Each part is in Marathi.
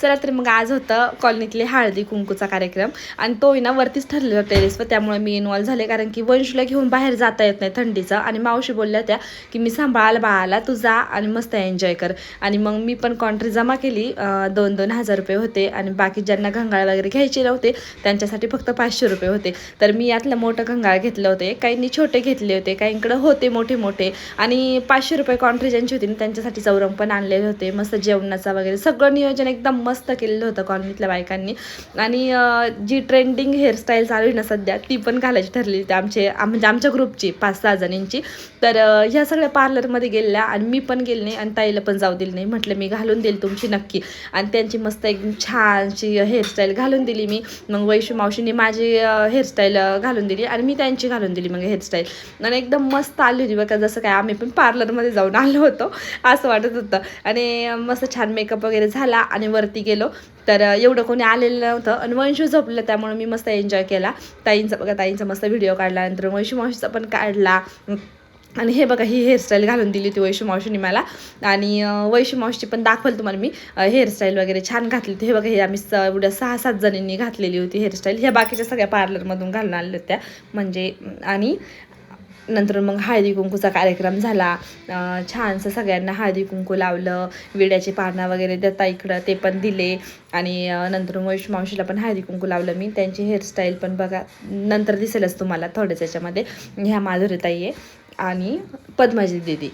चला तर मग आज होतं कॉलनीतले हळदी कुंकूचा कार्यक्रम आणि तो ना वरतीच ठरलेला टेरेसवर, त्यामुळे मी इन्वॉल्व झाले कारण की वंशूला घेऊन बाहेर जाता येत नाही थंडीचं. आणि मावशी बोलल्या त्या की मी सांभाळायला बाळाला, तू जा आणि मस्त एन्जॉय कर. आणि मग मी पण कॉन्ट्री जमा केली, 2-2 हजार रुपये होते आणि बाकी ज्यांना घंगाळ वगैरे घ्यायचे नव्हते त्यांच्यासाठी फक्त 500 रुपये होते. तर मी यातलं मोठं घंगाळ घेतलं होते, काहींनी छोटे घेतले होते, काहींकडे होते मोठे मोठे. आणि 500 रुपये कॉन्ट्री ज्यांची होती त्यांच्यासाठी चौरंग पण आणलेले होते, मस्त जेवणाचा वगैरे सगळं नियोजन एकदम मस्त केलेलं होतं कॉलनीतल्या बायकांनी. आणि जी ट्रेंडिंग हेअरस्टाईल चालू आहे ना सध्या, ती पण घालायची ठरली होती म्हणजे आमच्या ग्रुपची 5-6 जणींची. तर ह्या सगळ्या पार्लरमध्ये गेल्या आणि मी पण गेले नाही आणि ताईला पण जाऊ दिली नाही. म्हटलं मी घालून देईल तुमची नक्की. आणि त्यांची मस्त एकदम छानशी हेअरस्टाईल घालून दिली मी. मग वैशू मावशीने माझी हेअरस्टाईल घालून दिली आणि मी त्यांची घालून दिली मग हेअरस्टाईल. आणि एकदम मस्त आली होती बघा, जसं काय आम्ही पण पार्लरमध्ये जाऊन आलो होतो असं वाटत होतं. आणि मस्त छान मेकअप वगैरे झाला आणि वरती गेलो तर एवढं कोणी आलेलं नव्हतं आणि वंशू झोपलं, त्यामुळे मी मस्त एन्जॉय केला. ताईंचा मस्त व्हिडिओ काढला, नंतर वैशू मावशीचा पण काढला. आणि हे बघा, ही हेअरस्टाईल घालून दिली होती वैशू मावशीने मला. आणि वैशू मावशीची पण दाखवलं तुम्हाला मी हेअरस्टाईल वगैरे छान घातली होती. हे बघा, हे आम्ही एवढ्या 6-7 जणींनी घातलेली होती हेअरस्टाईल. ह्या बाकीच्या सगळ्या पार्लरमधून घालून आल्या होत्या म्हणजे. आणि नंतर मग हळदी कुंकूचा कार्यक्रम झाला. छानसं सगळ्यांना हळदी कुंकू लावलं, विड्याची पानं वगैरे देता इकडं ते पण दिले. आणि नंतर वैशू मावशीला पण हळदी कुंकू लावलं मी. त्यांची हेअरस्टाईल पण बघा नंतर दिसेलच तुम्हाला थोड्याच याच्यामध्ये. ह्या माधुरीताई आहे आणि पद्माजी दीदी.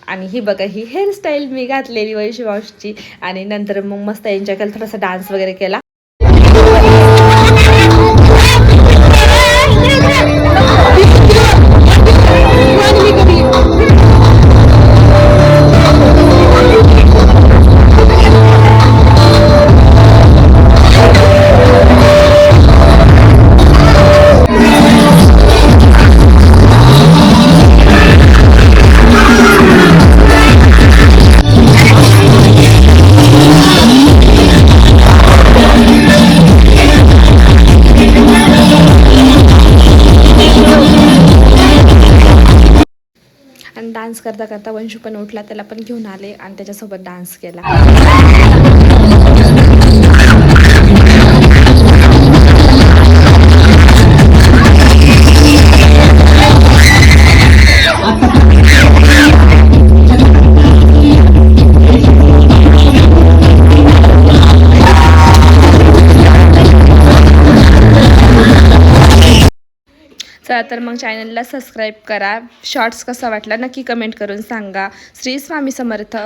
आणि ही बघा, ही हेअरस्टाईल मी घातलेली वैशू मावशीची. आणि नंतर मग मस्त एन्जॉय केला, थोडासा डान्स वगैरे केला. आणि डान्स करता करता वंशू पण उठला, त्याला पण घेऊन आले आणि त्याच्यासोबत डान्स केला. चला तर मग चॅनलला सबस्क्राईब करा. शॉर्ट्स कसा वाटला नक्की कमेंट करून सांगा. श्री स्वामी समर्थ.